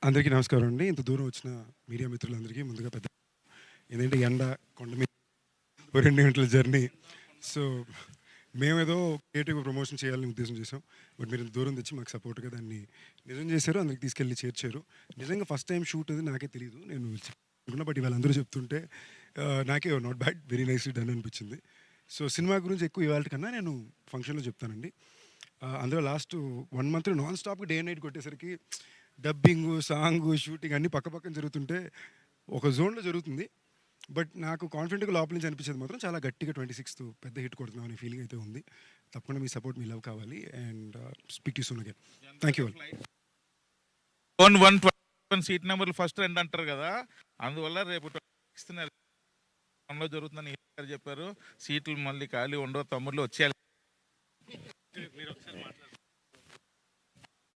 అందరికీ నమస్కారం అండి. ఇంత దూరం వచ్చిన మీడియా మిత్రులందరికీ ముందుగా పెద్ద ఏంటంటే ఎండ, కొండ మీద ఓ 2 గంటల జర్నీ. సో, మేమేదో క్రియేటివ్‌గా ప్రమోషన్ చేయాలని ఉద్దేశం చేసాం. బట్ మీరు ఇంత దూరం తెచ్చి మాకు సపోర్ట్‌గా దాన్ని నిజం చేశారు. అందరికి తీసుకెళ్ళి చేర్చారు. నిజంగా ఫస్ట్ టైమ్ షూట్ అది నాకే తెలీదు. నేను అనుకున్నా బట్ ఇవాళ అందరూ చెప్తుంటే నాకే not bad, very nicely done అనిపించింది. సో, సినిమా గురించి ఎక్కువ ఇవాల్టి కన్నా నేను ఫంక్షన్‌లో చెప్తానండి. అందులో లాస్ట్ 1 మంత్ నాన్ స్టాప్‌గా డే అండ్ నైట్ కొట్టేసరికి డబ్బింగు, సాంగు, షూటింగ్ అన్నీ పక్కపక్కన జరుగుతుంటే ఒక జోన్‌లో జరుగుతుంది. బట్ నాకు కాన్ఫిడెంట్‌గా లోపల నుంచి అనిపించేది మాత్రం చాలా గట్టిగా 26థ్ పెద్ద హిట్ కొడుతున్నాం అనే ఫీలింగ్ అయితే ఉంది. తప్పకుండా మీ సపోర్ట్, మీ లవ్ కావాలి. And speak to you soon again. Thank you all. 121 seat నెంబర్లు ఫస్ట్ రెండు అంటారు కదా, అందువల్ల రేపు 26th జరుగుతుందని గారు చెప్పారు. సీట్లు మళ్ళీ ఖాళీ ఉండవు, తమ్ముళ్ళు వచ్చేయాలి.